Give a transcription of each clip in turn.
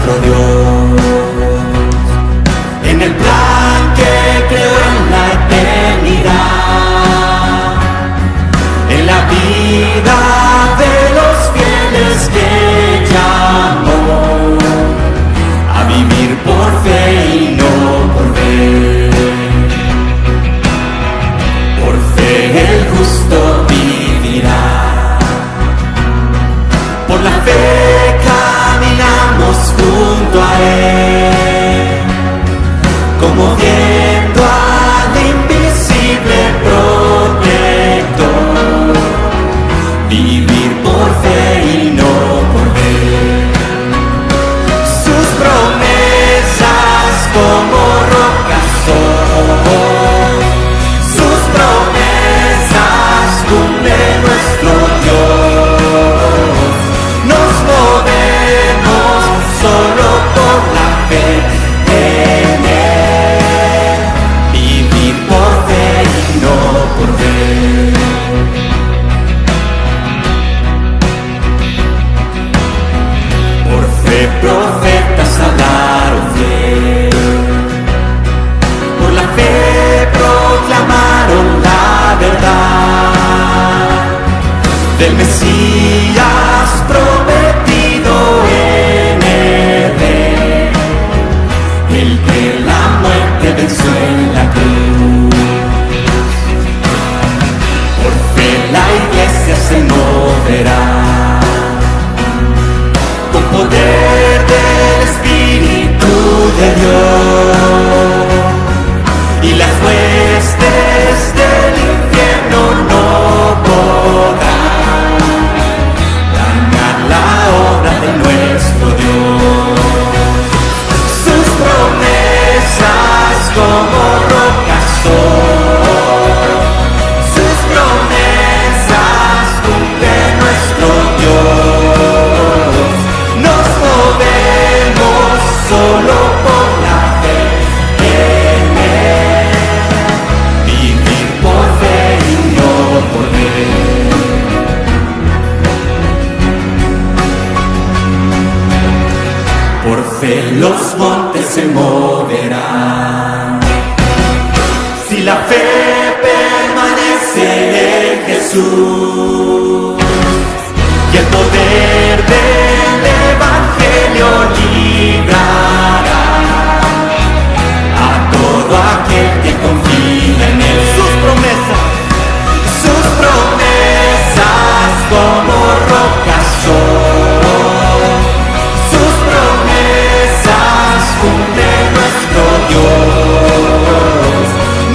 nuestro Dios. En el plan que creó en la eternidad, en la vida de los fieles que llamó a vivir por fe y no por ver. Por fe el justo vivirá. Por la fe caminamos junto a Él, como viendo al invisible protector. Vivir por fe y no por ver. Sus promesas como rocas son. Sus promesas cumple nuestro Dios. Nos movemos solo por la fe en Él. Vivir por fe y no por ver. Por fe profetas hablaron fe. Por la fe proclamaron la verdad del Mesías prometido en Edén, el que la muerte venció en la cruz. Por fe la iglesia se moverá con poder del Espíritu de Dios, y las huestes del infierno no podrán dañar la obra de nuestro Dios. Sus promesas como rocas son. Sus promesas cumple nuestro Dios. Nos movemos solo por la fe en Él. Vivir por fe y no por ver. Por fe los montes se moverán. Si la fe permanece en Jesús, y el poder del Evangelio librará a todo aquel que confía en Él. Sus promesas como rocas son. Sus promesas cumple nuestro Dios.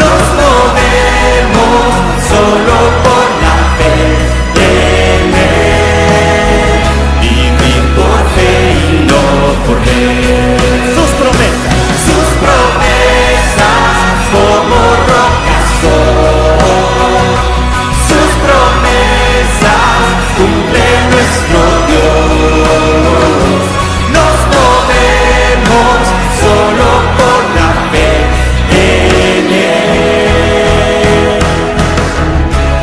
Nos movemos solo por la fe en Él. Vivir por fe y no por ver. Sus promesas como rocas son. Sus promesas cumple nuestro Dios. Nos movemos solo por la fe en Él.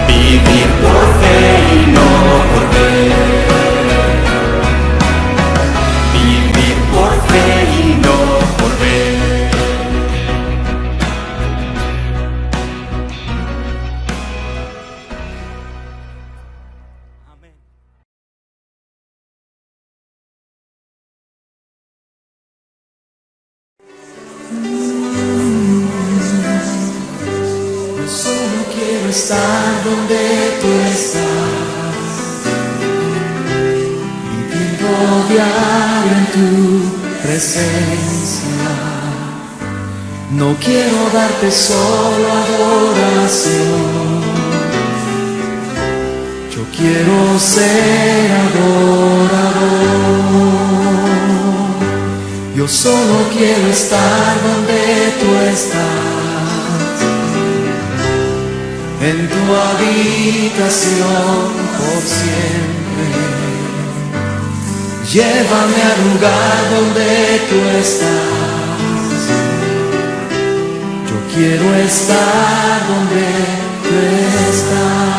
Vivir por fe y no por ver. Vivir por fe y no por ver. Solo quiero estar donde tú estás, viviendo diario en tu presencia. No quiero darte solo adoración, yo quiero ser adorador. Yo solo quiero estar donde tú estás, en tu habitación por siempre. Llévame al lugar donde tú estás. Yo quiero estar donde tú estás.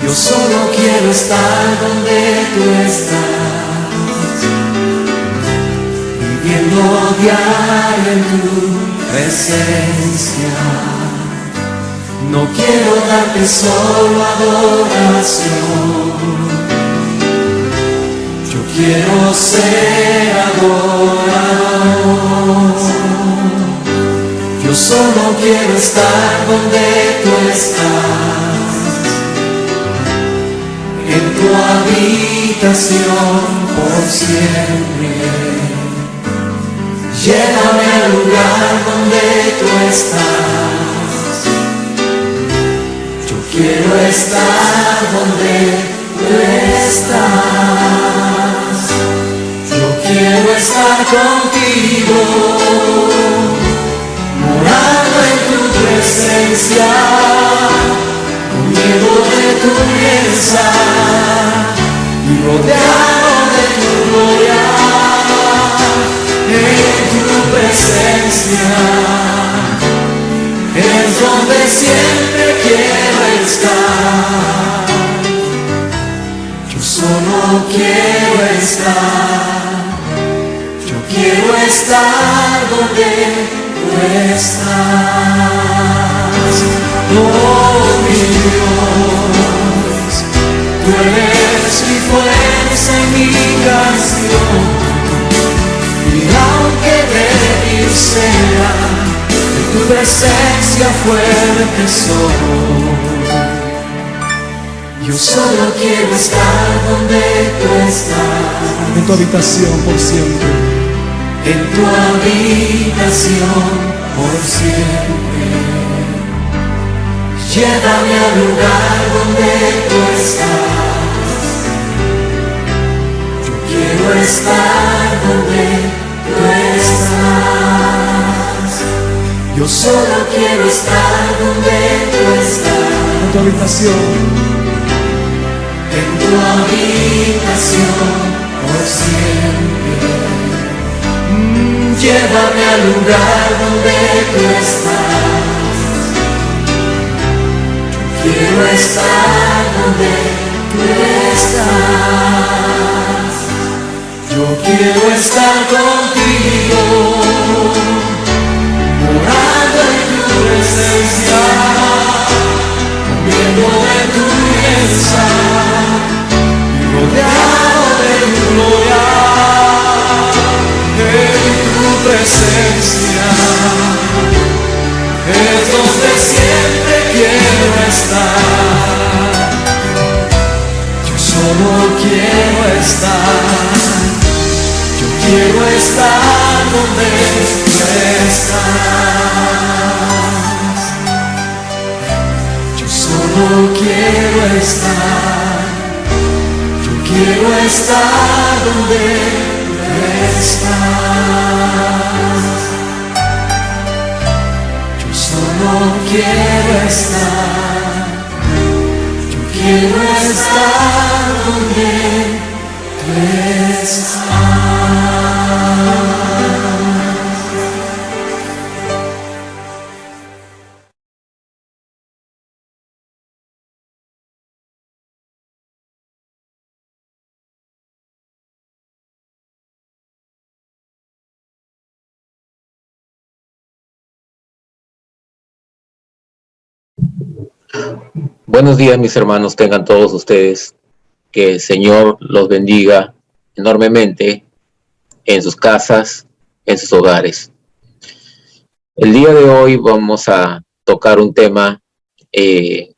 Yo solo quiero estar donde tú estás. confiar en tu presencia. No quiero darte solo adoración, yo quiero ser adorador. Yo solo quiero estar donde tú estás, en tu habitación por siempre. Llévame al lugar donde tú estás. Yo quiero estar donde tú estás. Yo quiero estar contigo, morando en tu presencia, comiendo de tu mesa y rodeado de tu gloria. En tu presencia es donde siempre quiero estar. Yo solo quiero estar. Yo quiero estar donde tú estás. Oh mi Dios, tú eres mi fuerza y mi canción. Y aunque débil sea, en tu presencia fuerte soy. Yo solo quiero estar donde tú estás. En tu habitación por siempre. En tu habitación por siempre. Llévame al lugar donde tú estás. Yo quiero estar donde tú estás. Yo solo quiero estar donde tú estás. En tu habitación. En tu habitación por siempre. Llévame al lugar donde tú estás. Yo quiero estar donde tú estás. Yo quiero estar contigo, morando en tu presencia, comiendo de tu mesa y rodeado de tu gloria. En tu presencia es donde siempre quiero estar. Yo solo quiero estar. Yo quiero estar donde tú estás. Yo solo quiero estar. Yo quiero estar donde tú estás. Yo solo quiero estar. Yo quiero estar donde tú estás. Buenos días, mis hermanos, tengan todos ustedes. Que el Señor los bendiga enormemente en sus casas, en sus hogares. El día de hoy vamos a tocar un tema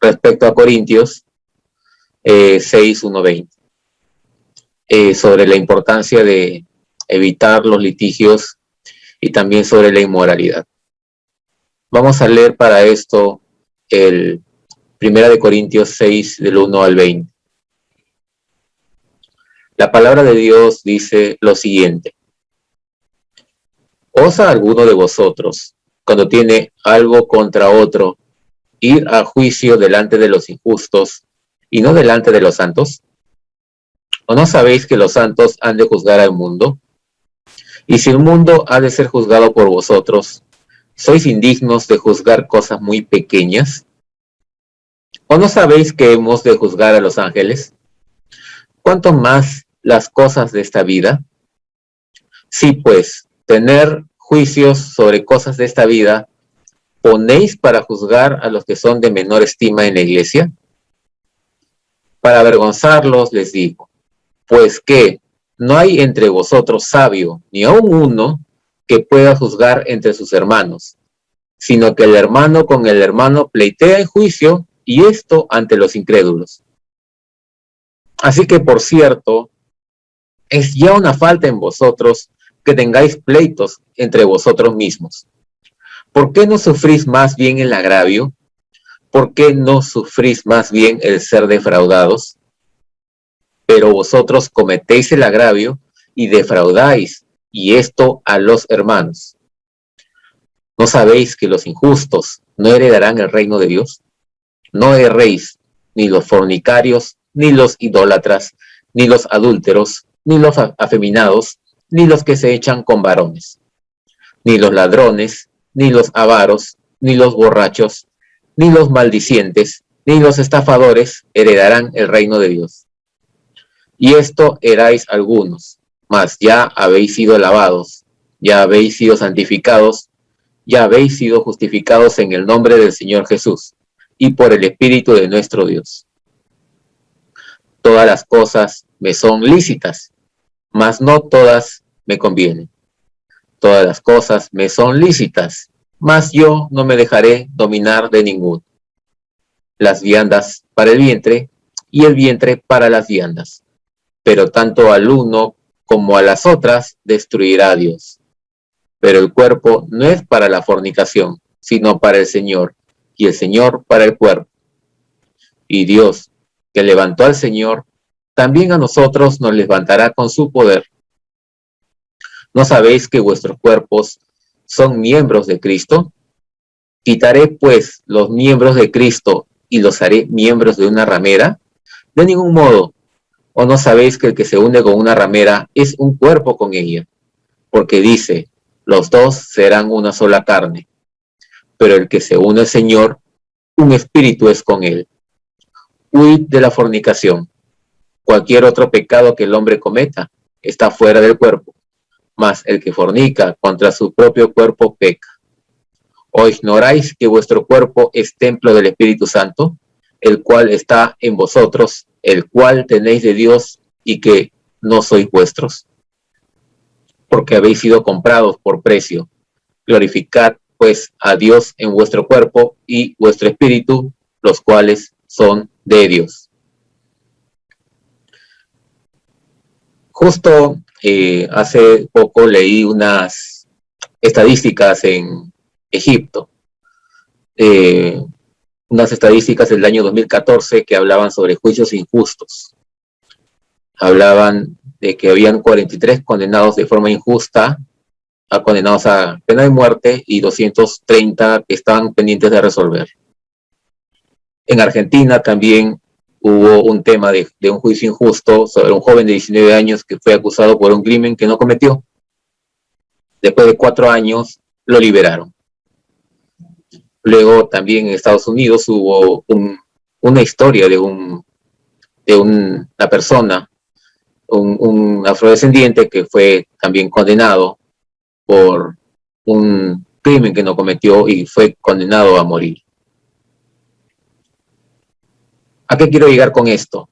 respecto a Corintios 6:1-20, sobre la importancia de evitar los litigios y también sobre la inmoralidad. Vamos a leer para esto el 1 Corintios 6, del 1 al 20. La palabra de Dios dice lo siguiente: ¿Osa alguno de vosotros, cuando tiene algo contra otro, ir a juicio delante de los injustos y no delante de los santos? ¿O no sabéis que los santos han de juzgar al mundo? Y si el mundo ha de ser juzgado por vosotros, ¿sois indignos de juzgar cosas muy pequeñas? ¿O no sabéis que hemos de juzgar a los ángeles? ¿Cuánto más las cosas de esta vida? Si pues tener juicios sobre cosas de esta vida, ¿ponéis para juzgar a los que son de menor estima en la iglesia? Para avergonzarlos les digo, pues que no hay entre vosotros sabio, ni aun uno, que pueda juzgar entre sus hermanos, sino que el hermano con el hermano pleitea en juicio, y esto ante los incrédulos. Así que, por cierto, es ya una falta en vosotros que tengáis pleitos entre vosotros mismos. ¿Por qué no sufrís más bien el agravio? ¿Por qué no sufrís más bien el ser defraudados? Pero vosotros cometéis el agravio y defraudáis, y esto a los hermanos. ¿No sabéis que los injustos no heredarán el reino de Dios? No erréis, ni los fornicarios, ni los idólatras, ni los adúlteros, ni los afeminados, ni los que se echan con varones, ni los ladrones, ni los avaros, ni los borrachos, ni los maldicientes, ni los estafadores heredarán el reino de Dios. Y esto erais algunos, mas ya habéis sido lavados, ya habéis sido santificados, ya habéis sido justificados en el nombre del Señor Jesús y por el Espíritu de nuestro Dios. Todas las cosas me son lícitas, mas no todas me convienen. Todas las cosas me son lícitas, mas yo no me dejaré dominar de ninguno. Las viandas para el vientre y el vientre para las viandas, pero tanto al uno como a las otras destruirá Dios. Pero el cuerpo no es para la fornicación, sino para el Señor, y el Señor para el cuerpo. Y Dios, que levantó al Señor, también a nosotros nos levantará con su poder. ¿No sabéis que vuestros cuerpos son miembros de Cristo? ¿Quitaré pues los miembros de Cristo y los haré miembros de una ramera? De ningún modo. ¿O no sabéis que el que se une con una ramera es un cuerpo con ella? Porque dice, los dos serán una sola carne. Pero el que se une al Señor, un espíritu es con él. Huid de la fornicación. Cualquier otro pecado que el hombre cometa está fuera del cuerpo, mas el que fornica contra su propio cuerpo peca. ¿O ignoráis que vuestro cuerpo es templo del Espíritu Santo, el cual está en vosotros, el cual tenéis de Dios, y que no sois vuestros? Porque habéis sido comprados por precio. Glorificad pues a Dios en vuestro cuerpo y vuestro espíritu, los cuales son de Dios. Justo hace poco leí unas estadísticas en Egipto, unas estadísticas del año 2014 que hablaban sobre juicios injustos. Hablaban de que habían 43 condenados de forma injusta, condenados a pena de muerte, y 230 que estaban pendientes de resolver. En Argentina también hubo un tema de un juicio injusto sobre un joven de 19 años que fue acusado por un crimen que no cometió. Después de 4 años lo liberaron. Luego también en Estados Unidos hubo una historia de una persona, un afrodescendiente que fue también condenado por un crimen que no cometió y fue condenado a morir. ¿A qué quiero llegar con esto?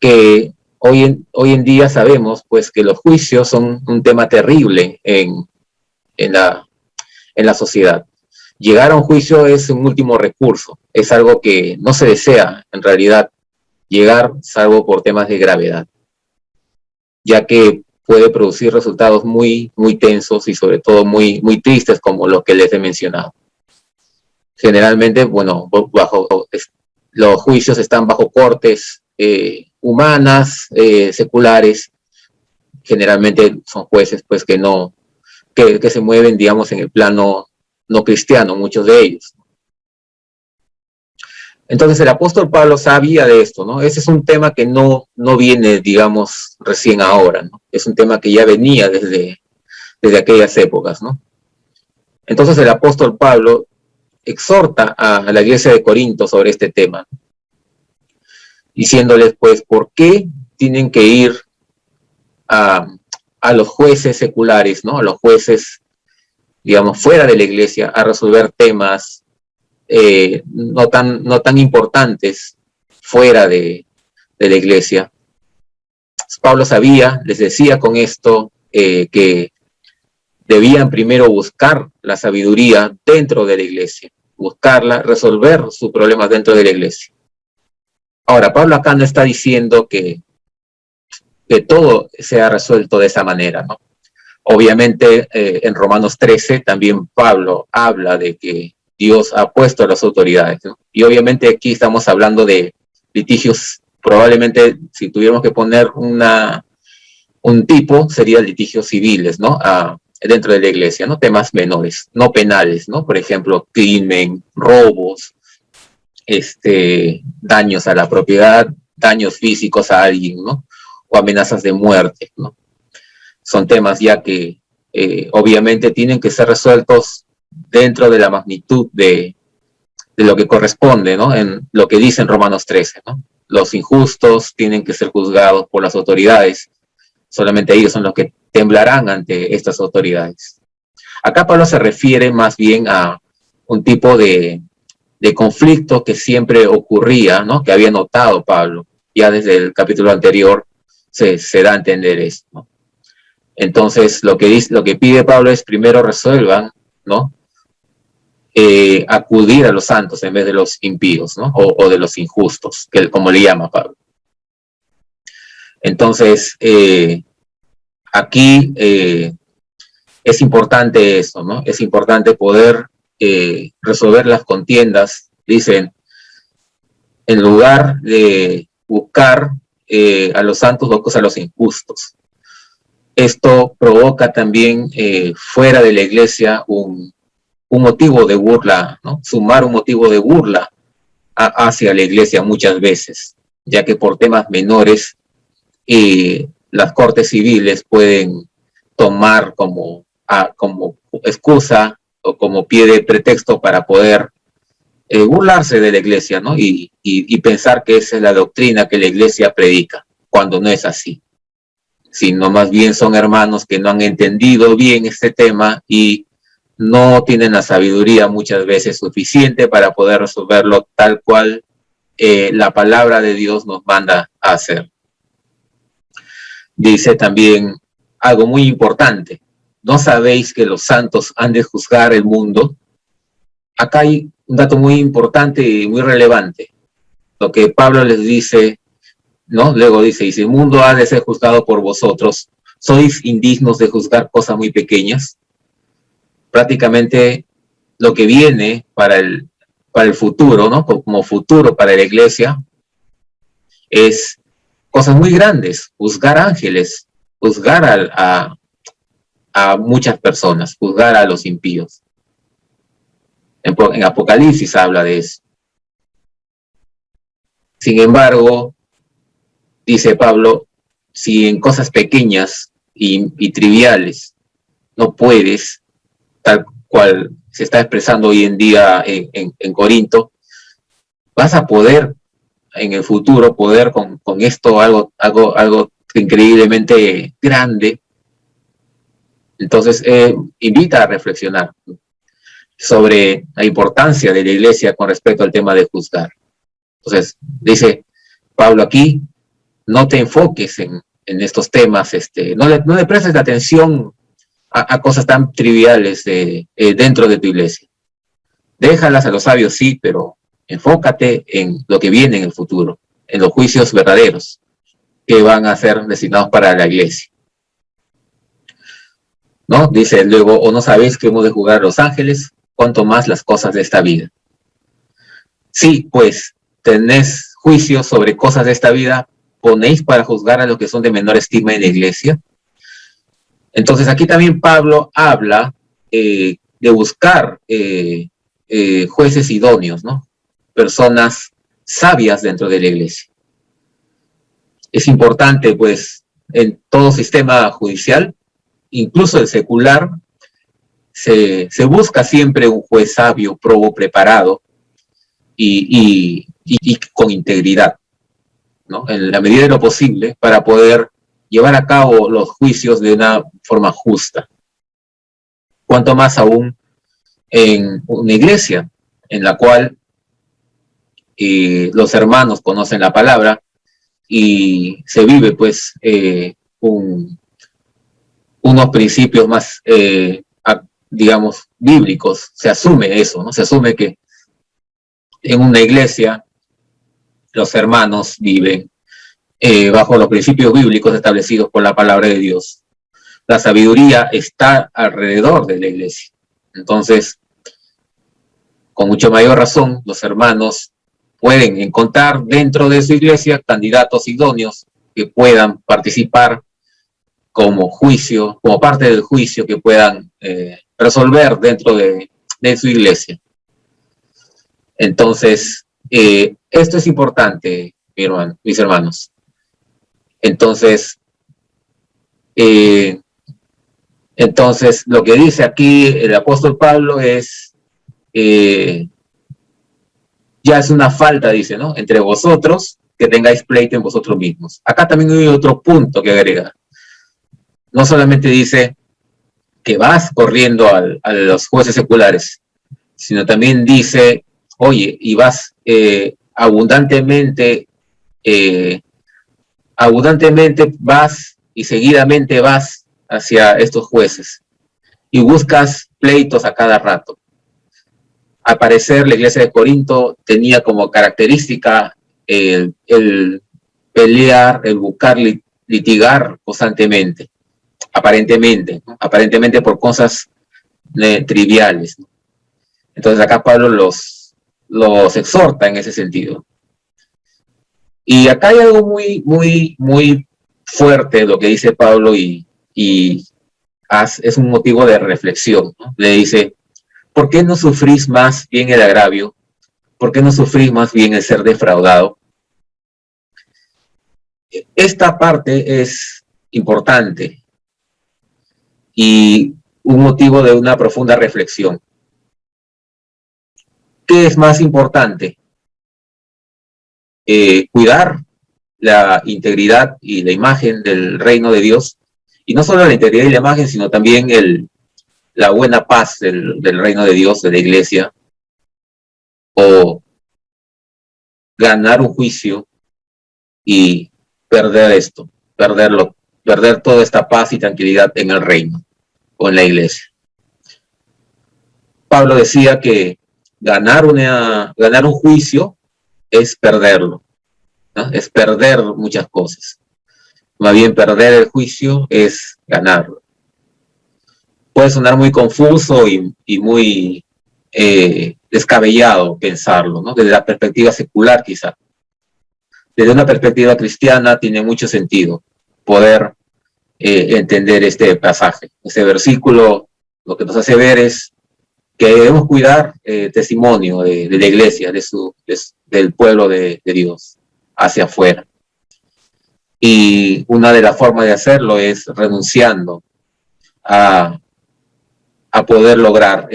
Que hoy en día sabemos pues que los juicios son un tema terrible en la sociedad. Llegar a un juicio es un último recurso, es algo que no se desea en realidad llegar, salvo por temas de gravedad, ya que puede producir resultados muy, muy tensos y sobre todo muy, muy tristes, como los que les he mencionado. Generalmente, bueno, los juicios están bajo cortes humanas, seculares. Generalmente son jueces pues que se mueven, digamos, en el plano no cristiano, muchos de ellos. Entonces el apóstol Pablo sabía de esto, ¿no? Ese es un tema que no viene, digamos, recién ahora, ¿no? Es un tema que ya venía desde aquellas épocas, ¿no? Entonces el apóstol Pablo exhorta a la iglesia de Corinto sobre este tema, diciéndoles, pues, ¿por qué tienen que ir a los jueces seculares, ¿no? A los jueces digamos, fuera de la iglesia, a resolver temas no tan importantes fuera de la iglesia. Pablo sabía, les decía con esto, que debían primero buscar la sabiduría dentro de la iglesia, buscarla, resolver sus problemas dentro de la iglesia. Ahora, Pablo acá no está diciendo que todo sea resuelto de esa manera, ¿no? Obviamente, en Romanos 13 también Pablo habla de que Dios ha puesto a las autoridades, ¿no? Y obviamente aquí estamos hablando de litigios, probablemente si tuviéramos que poner un tipo, serían litigios civiles, ¿no? Dentro de la iglesia, ¿no? Temas menores, no penales, ¿no? Por ejemplo, crimen, robos, daños a la propiedad, daños físicos a alguien, ¿no? O amenazas de muerte, ¿no? Son temas ya que obviamente tienen que ser resueltos dentro de la magnitud de lo que corresponde, ¿no? En lo que dice en Romanos 13, ¿no? Los injustos tienen que ser juzgados por las autoridades. Solamente ellos son los que temblarán ante estas autoridades. Acá Pablo se refiere más bien a un tipo de conflicto que siempre ocurría, ¿no? Que había notado Pablo. Ya desde el capítulo anterior se da a entender esto, ¿no? Entonces, lo que pide Pablo es primero resuelvan, ¿no? Acudir a los santos en vez de los impíos, ¿no? O de los injustos, como le llama Pablo. Entonces, aquí es importante eso, ¿no? Es importante poder resolver las contiendas, dicen, en lugar de buscar a los santos, buscas a los injustos. Esto provoca también fuera de la iglesia un motivo de burla, ¿no? Sumar un motivo de burla hacia la iglesia muchas veces, ya que por temas menores las cortes civiles pueden tomar como excusa o como pie de pretexto para poder burlarse de la iglesia, ¿no? Y pensar que esa es la doctrina que la iglesia predica, cuando no es así, sino más bien son hermanos que no han entendido bien este tema y no tienen la sabiduría muchas veces suficiente para poder resolverlo tal cual la palabra de Dios nos manda a hacer. Dice también algo muy importante: ¿no sabéis que los santos han de juzgar el mundo? Acá hay un dato muy importante y muy relevante. Lo que Pablo les dice, ¿no? Luego dice, y si el mundo ha de ser juzgado por vosotros, ¿sois indignos de juzgar cosas muy pequeñas? Prácticamente lo que viene para el futuro, ¿no? Como futuro para la iglesia, es cosas muy grandes: juzgar ángeles, juzgar a muchas personas, juzgar a los impíos. En Apocalipsis habla de eso. Sin embargo, dice Pablo, si en cosas pequeñas y triviales no puedes, tal cual se está expresando hoy en día en Corinto, vas a poder en el futuro poder con esto algo increíblemente grande. Entonces invita a reflexionar sobre la importancia de la iglesia con respecto al tema de juzgar. Entonces dice Pablo aquí, no te enfoques en estos temas, no le prestes atención a cosas tan triviales dentro de tu iglesia. Déjalas a los sabios, sí, pero enfócate en lo que viene en el futuro, en los juicios verdaderos que van a ser designados para la iglesia, ¿no? Dice luego, ¿o no sabéis que hemos de juzgar a los ángeles? Cuanto más las cosas de esta vida. Sí, pues, tenés juicios sobre cosas de esta vida, ponéis para juzgar a los que son de menor estima en la iglesia. Entonces aquí también Pablo habla de buscar jueces idóneos, ¿no? Personas sabias dentro de la iglesia. Es importante, pues, en todo sistema judicial, incluso el secular, se busca siempre un juez sabio, probo, preparado y con integridad, ¿no? En la medida de lo posible, para poder llevar a cabo los juicios de una forma justa. Cuanto más aún en una iglesia en la cual los hermanos conocen la palabra y se vive pues unos principios más, digamos, bíblicos. Se asume eso, ¿no? Se asume que en una iglesia los hermanos viven bajo los principios bíblicos establecidos por la palabra de Dios. La sabiduría está alrededor de la iglesia. Entonces, con mucho mayor razón, los hermanos pueden encontrar dentro de su iglesia candidatos idóneos que puedan participar como juicio, como parte del juicio que puedan resolver dentro de su iglesia. Entonces, esto es importante, mis hermanos. Entonces, lo que dice aquí el apóstol Pablo es, ya es una falta, dice, ¿no? Entre vosotros, que tengáis pleito en vosotros mismos. Acá también hay otro punto que agregar. No solamente dice que vas corriendo a los jueces seculares, sino también dice, oye, y vas abundantemente vas y seguidamente vas hacia estos jueces y buscas pleitos a cada rato. Al parecer, la iglesia de Corinto tenía como característica el pelear, el buscar litigar constantemente, aparentemente por cosas triviales. Entonces acá Pablo los exhorta en ese sentido. Y acá hay algo muy fuerte lo que dice Pablo y es un motivo de reflexión, ¿no? Le dice, ¿por qué no sufrís más bien el agravio? ¿Por qué no sufrís más bien el ser defraudado? Esta parte es importante y un motivo de una profunda reflexión. ¿Qué es más importante? Cuidar la integridad y la imagen del reino de Dios, y no solo la integridad y la imagen, sino también la buena paz del reino de Dios, de la iglesia, o ganar un juicio y perder toda esta paz y tranquilidad en el reino o en la iglesia. Pablo decía que ganar un juicio es perderlo, ¿no? Es perder muchas cosas. Más bien perder el juicio es ganarlo. Puede sonar muy confuso y muy descabellado pensarlo, ¿no? Desde la perspectiva secular quizá. Desde una perspectiva cristiana tiene mucho sentido poder entender este pasaje. Este versículo lo que nos hace ver es que debemos cuidar testimonio de la iglesia, del pueblo de Dios hacia afuera. Y una de las formas de hacerlo es renunciando a poder lograr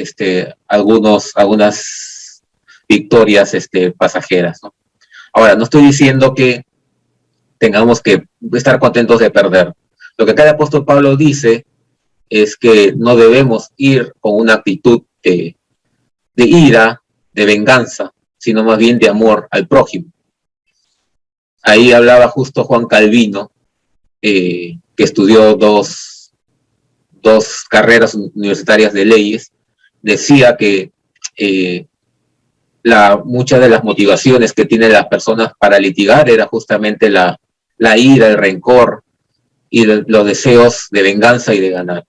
algunas victorias pasajeras, ¿no? Ahora, no estoy diciendo que tengamos que estar contentos de perder. Lo que acá el apóstol Pablo dice es que no debemos ir con una actitud de ira, de venganza, sino más bien de amor al prójimo. Ahí hablaba justo Juan Calvino, que estudió dos carreras universitarias de leyes. Decía que muchas de las motivaciones que tienen las personas para litigar era justamente la ira, el rencor y los deseos de venganza y de ganar.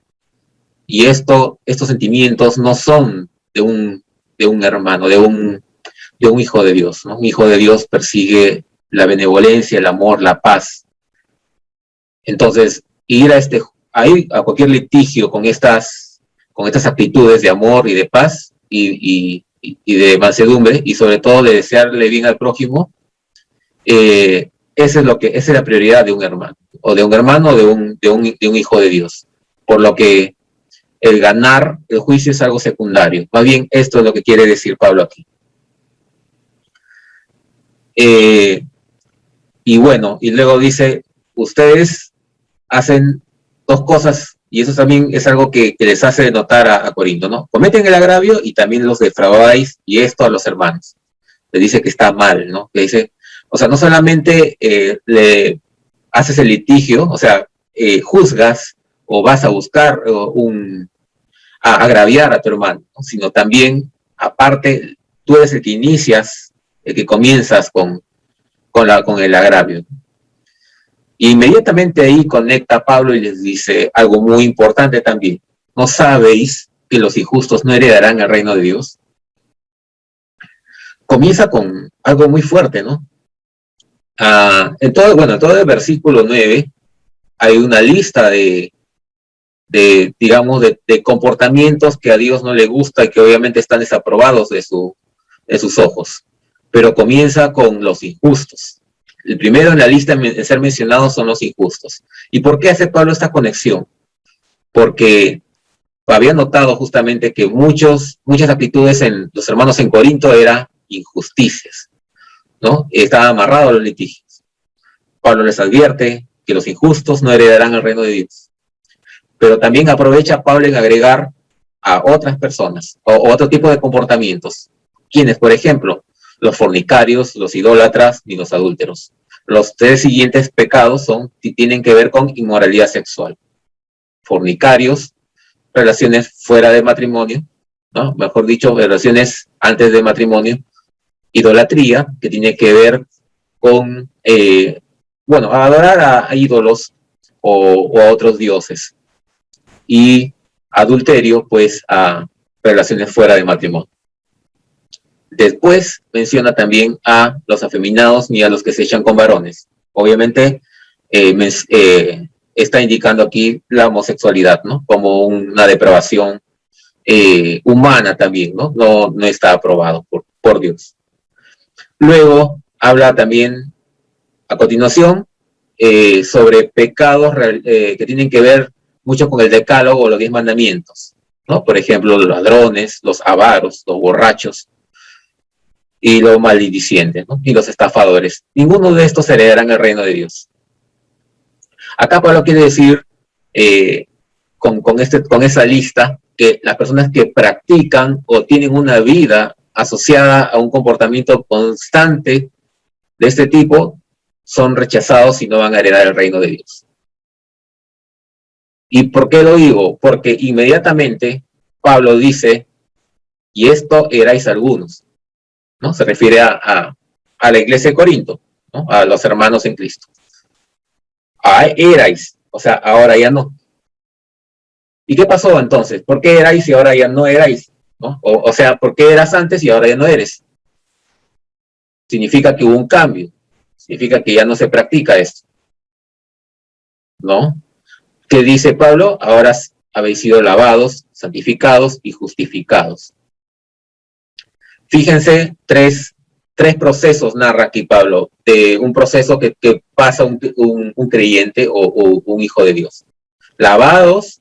Y estos sentimientos no son de un hermano, de un hijo de Dios, ¿no? Un hijo de Dios persigue la benevolencia, el amor, la paz. Entonces, ir a cualquier litigio con estas actitudes de amor y de paz y de mansedumbre, y sobre todo de desearle bien al prójimo, esa es la prioridad de un hermano, o de un hijo de Dios. Por lo que el ganar el juicio es algo secundario. Más bien, esto es lo que quiere decir Pablo aquí. Y bueno, y luego dice, ustedes hacen dos cosas y eso también es algo que les hace notar a Corinto, ¿no? Cometen el agravio y también los defraudáis, y esto a los hermanos. Le dice que está mal, ¿no? Le dice, o sea, no solamente le haces el litigio, o sea, juzgas o vas a buscar a agraviar a tu hermano, ¿no? Sino también, aparte, tú eres el que inicias, el que comienzas con el agravio. Inmediatamente ahí conecta Pablo y les dice algo muy importante también. ¿No sabéis que los injustos no heredarán el reino de Dios? Comienza con algo muy fuerte, ¿no? En todo el versículo 9 hay una lista digamos, de comportamientos que a Dios no le gusta y que obviamente están desaprobados de sus ojos. Pero comienza con los injustos. El primero en la lista en ser mencionados son los injustos. ¿Y por qué hace Pablo esta conexión? Porque había notado justamente que muchas actitudes en los hermanos en Corinto eran injusticias, ¿no? Estaban amarrados a los litigios. Pablo les advierte que los injustos no heredarán el reino de Dios. Pero también aprovecha Pablo en agregar a otras personas o otro tipo de comportamientos. ¿Quiénes? Por ejemplo, los fornicarios, los idólatras y los adúlteros. Los tres siguientes pecados tienen que ver con inmoralidad sexual. Fornicarios, relaciones fuera de matrimonio, ¿no? Mejor dicho, relaciones antes de matrimonio. Idolatría, que tiene que ver con, adorar a ídolos o a otros dioses. Y adulterio, pues, a relaciones fuera de matrimonio. Después menciona también a los afeminados ni a los que se echan con varones. Obviamente está indicando aquí la homosexualidad, ¿no? Como una depravación humana también, ¿no? No está aprobado por Dios. Luego habla también, a continuación, sobre pecados que tienen que ver mucho con el decálogo o los 10 mandamientos, ¿no? Por ejemplo, los ladrones, los avaros, los borrachos, y los maldicientes, ¿no? Y los estafadores. Ninguno de estos heredarán el reino de Dios. Acá Pablo quiere decir, con esa lista, que las personas que practican o tienen una vida asociada a un comportamiento constante de este tipo, son rechazados y no van a heredar el reino de Dios. ¿Y por qué lo digo? Porque inmediatamente Pablo dice, y esto erais algunos, ¿no? Se refiere a la iglesia de Corinto, ¿no? A los hermanos en Cristo. Erais, o sea, ahora ya no. ¿Y qué pasó entonces? ¿Por qué erais y ahora ya no erais? ¿No? O sea, ¿por qué eras antes y ahora ya no eres? Significa que hubo un cambio. Significa que ya no se practica esto, ¿no? ¿Qué dice Pablo? Ahora habéis sido lavados, santificados y justificados. Fíjense, tres procesos narra aquí Pablo, de un proceso que pasa un creyente o un hijo de Dios. Lavados,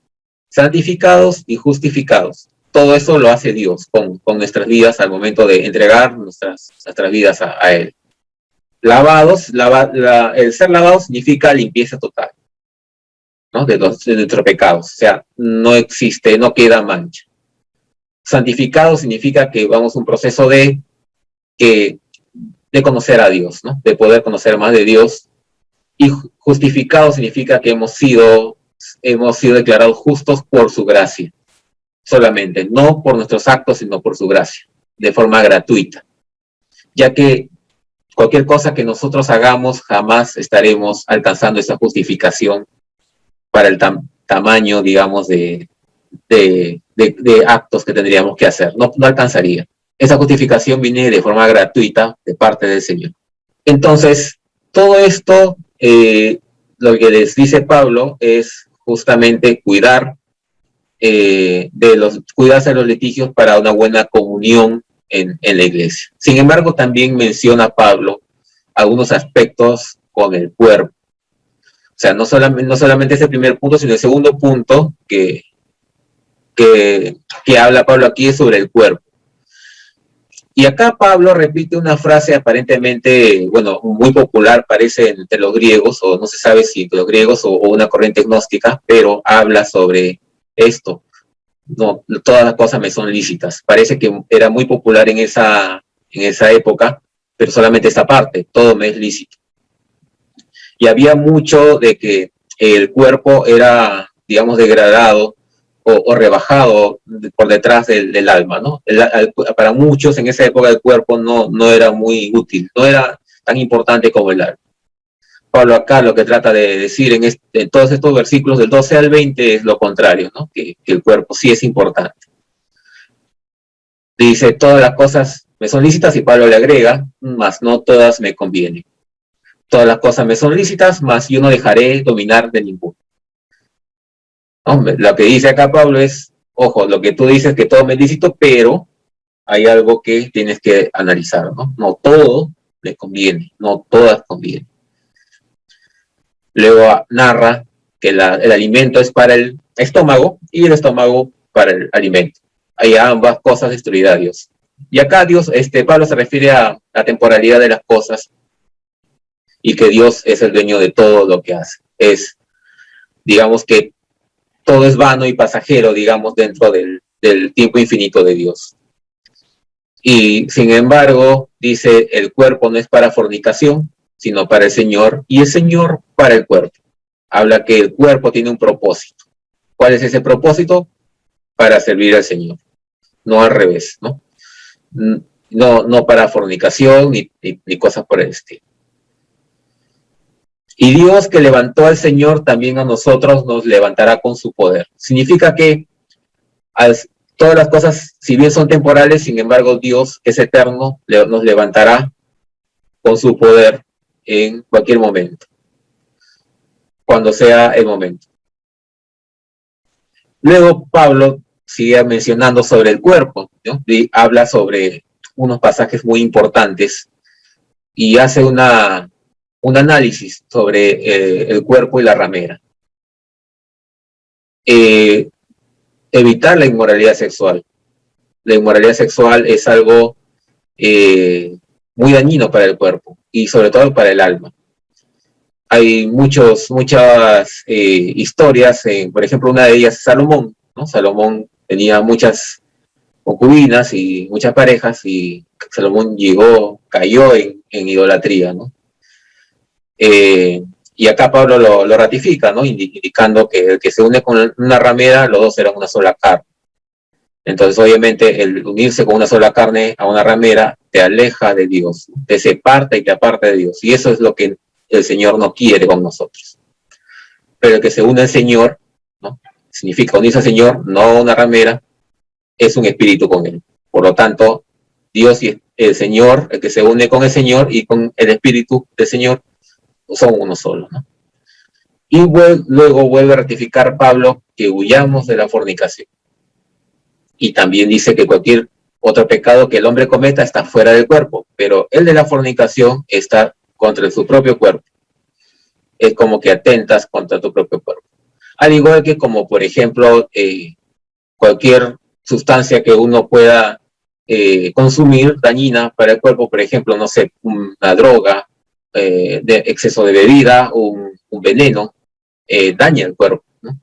santificados y justificados. Todo eso lo hace Dios con nuestras vidas al momento de entregar nuestras vidas a Él. Lavados, el ser lavado significa limpieza total, ¿no? de nuestros pecados. O sea, no existe, no queda mancha. Santificado significa que vamos a un proceso de conocer a Dios, ¿no? De poder conocer más de Dios. Y justificado significa que hemos sido declarados justos por su gracia, solamente, no por nuestros actos, sino por su gracia, de forma gratuita. Ya que cualquier cosa que nosotros hagamos, jamás estaremos alcanzando esa justificación para el tamaño, digamos, de actos que tendríamos que hacer. No alcanzaría. Esa justificación viene de forma gratuita de parte del Señor. Entonces, todo esto, lo que les dice Pablo es justamente cuidarse de los litigios para una buena comunión en la iglesia. Sin embargo, también menciona Pablo algunos aspectos con el cuerpo. O sea, no solamente ese primer punto, sino el segundo punto que habla Pablo aquí es sobre el cuerpo. Y acá Pablo repite una frase aparentemente, bueno, muy popular, parece entre los griegos, o no se sabe si entre los griegos o una corriente gnóstica, pero habla sobre esto. No, todas las cosas me son lícitas. Parece que era muy popular en esa época, pero solamente esa parte, todo me es lícito. Y había mucho de que el cuerpo era, digamos, degradado o rebajado por detrás del alma, ¿no? Para muchos en esa época el cuerpo no era muy útil, no era tan importante como el alma. Pablo acá lo que trata de decir en todos estos versículos del 12 al 20 es lo contrario, ¿no? Que el cuerpo sí es importante. Dice, todas las cosas me son lícitas, y Pablo le agrega, mas no todas me convienen. Todas las cosas me son lícitas, mas yo no dejaré dominar de ninguno. Hombre, lo que dice acá Pablo es, ojo, lo que tú dices que todo me es lícito, pero hay algo que tienes que analizar, ¿no? No todo le conviene, no todas convienen. Luego narra que el alimento es para el estómago y el estómago para el alimento. Hay ambas cosas destruidas a Dios. Y acá Pablo se refiere a la temporalidad de las cosas y que Dios es el dueño de todo lo que hace. Digamos que todo es vano y pasajero, digamos, dentro del tiempo infinito de Dios. Y sin embargo, dice, el cuerpo no es para fornicación, sino para el Señor, y el Señor para el cuerpo. Habla que el cuerpo tiene un propósito. ¿Cuál es ese propósito? Para servir al Señor, no al revés, ¿no? No para fornicación ni cosas por el estilo. Y Dios que levantó al Señor, también a nosotros nos levantará con su poder. Significa que todas las cosas, si bien son temporales, sin embargo Dios, que es eterno, nos levantará con su poder en cualquier momento, cuando sea el momento. Luego Pablo sigue mencionando sobre el cuerpo, ¿no? Y habla sobre unos pasajes muy importantes y hace un análisis sobre el cuerpo y la ramera. Evitar la inmoralidad sexual. La inmoralidad sexual es algo muy dañino para el cuerpo y sobre todo para el alma. Hay muchas historias, por ejemplo, una de ellas es Salomón, ¿no? Salomón tenía muchas concubinas y muchas parejas, y Salomón cayó en idolatría, ¿no? Y acá Pablo lo ratifica, ¿no? Indicando que el que se une con una ramera, los dos serán una sola carne. Entonces, obviamente, el unirse con una sola carne a una ramera te aleja de Dios, te separa y te aparta de Dios. Y eso es lo que el Señor no quiere con nosotros. Pero el que se une al Señor, ¿no? Significa unirse al Señor, no a una ramera, es un espíritu con Él. Por lo tanto, Dios y el Señor, el que se une con el Señor y con el espíritu del Señor, son uno solo, ¿no? Y luego vuelve a ratificar Pablo que huyamos de la fornicación. Y también dice que cualquier otro pecado que el hombre cometa está fuera del cuerpo, pero el de la fornicación está contra su propio cuerpo. Es como que atentas contra tu propio cuerpo. Al igual que como, por ejemplo, cualquier sustancia que uno pueda consumir dañina para el cuerpo, por ejemplo, no sé, una droga, de exceso de bebida, un veneno, daña el cuerpo, ¿no?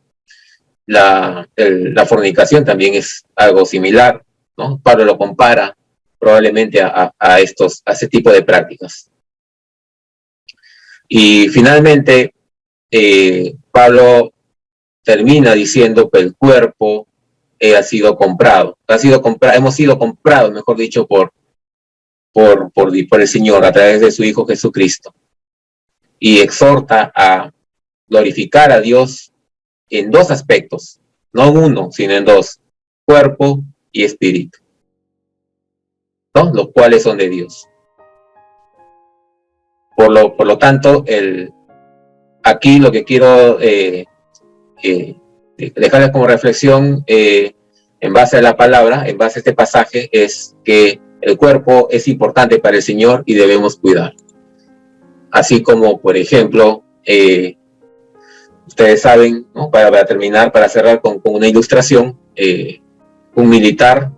La fornicación también es algo similar, ¿no? Pablo lo compara probablemente a ese tipo de prácticas. Y finalmente, Pablo termina diciendo que el cuerpo hemos sido comprados, mejor dicho, por el Señor a través de su Hijo Jesucristo. Y exhorta a glorificar a Dios en dos aspectos, no en uno, sino en dos: cuerpo y espíritu, ¿no? Los cuales son de Dios. Por lo tanto, aquí lo que quiero dejarles como reflexión en base a la palabra, en base a este pasaje, es que el cuerpo es importante para el Señor y debemos cuidar. Así como, por ejemplo, ustedes saben, ¿no? Para terminar, para cerrar con una ilustración, un militar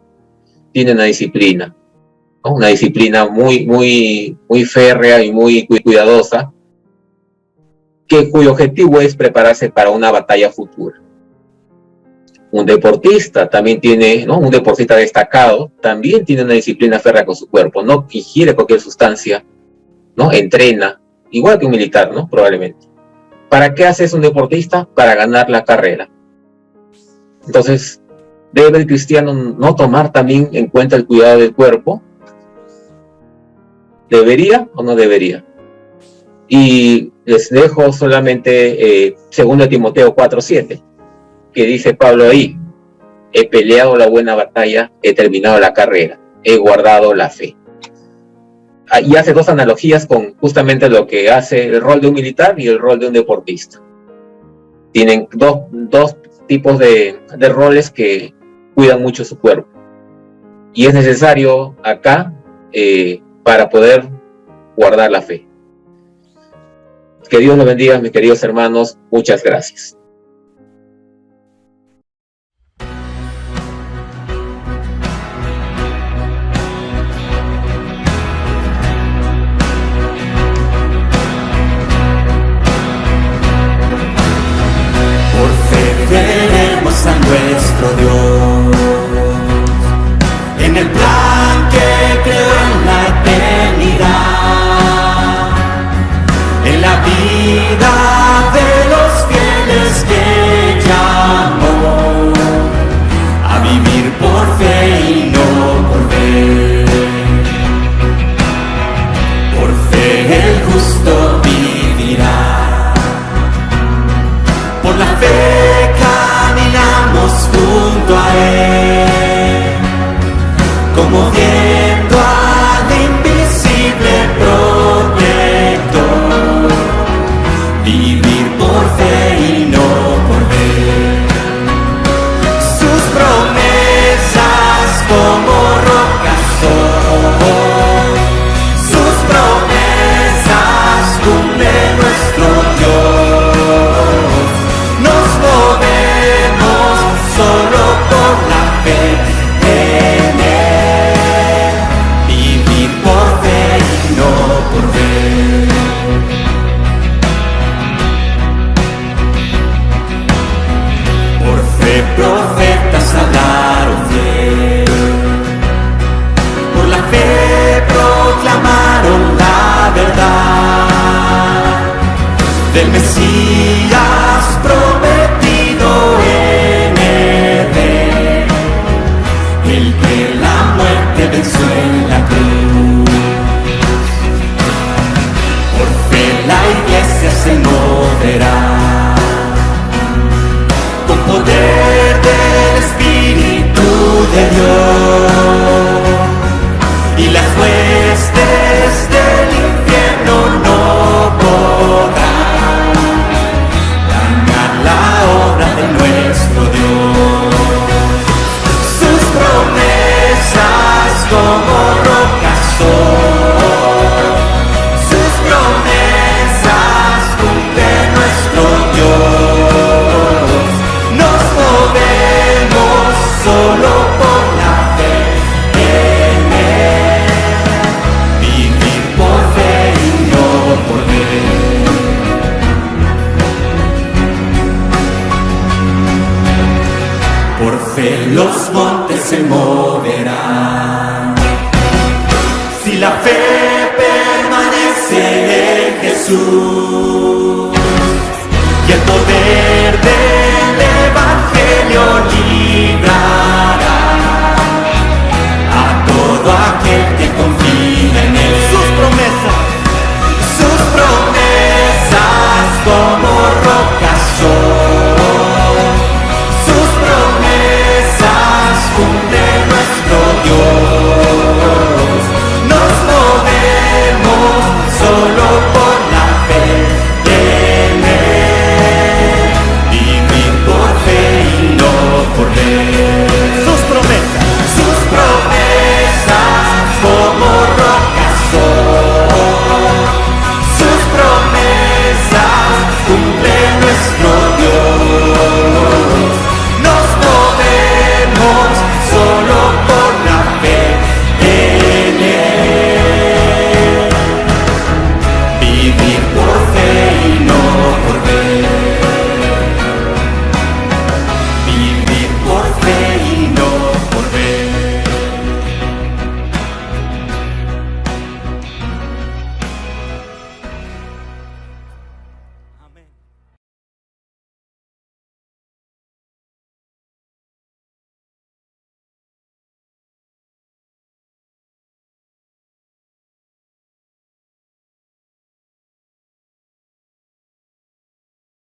tiene una disciplina. ¿no? Una disciplina muy férrea y muy cuidadosa, cuyo objetivo es prepararse para una batalla futura. Un deportista también tiene, ¿no? Un deportista destacado también tiene una disciplina férrea con su cuerpo, no ingiere cualquier sustancia, ¿no? Entrena, igual que un militar, ¿no? Probablemente. ¿Para qué hace eso un deportista? Para ganar la carrera. Entonces, ¿debe el cristiano no tomar también en cuenta el cuidado del cuerpo? ¿Debería o no debería? Y les dejo solamente 2 Timoteo 4:7, que dice Pablo ahí: he peleado la buena batalla, he terminado la carrera, he guardado la fe. Y hace 2 analogías con justamente lo que hace el rol de un militar y el rol de un deportista. Tienen dos tipos de roles que cuidan mucho su cuerpo. Y es necesario acá para poder guardar la fe. Que Dios los bendiga, mis queridos hermanos. Muchas gracias. Veremos a nuestro Dios en el plan que creó en la eternidad, en la vida de los fieles que llamó a vivir por fe y no por ver. Por fe el justo vivirá. Por la fe caminamos junto a Él, como viendo al invisible protector, vivir por fe y no por ver. Sus promesas como rocas son, sus promesas cumple nuestro Dios. Nos movemos solo por la fe en Él, vivir por fe y no por ver. Por fe profetas hablaron fiel, por la fe proclamaron la verdad del Mesías prometido en Edén, el que la muerte venció en la cruz. Por fe la iglesia se moverá con poder del Espíritu de Dios, y las huestes del infierno no podrán dañar la obra de nuestro Dios. Sus promesas como rocas son, sus promesas cumple nuestro Dios. Nos movemos solo por la fe en Él, vivir por fe y no por ver. Por fe los montes se moverán, si la fe permanece en Jesús.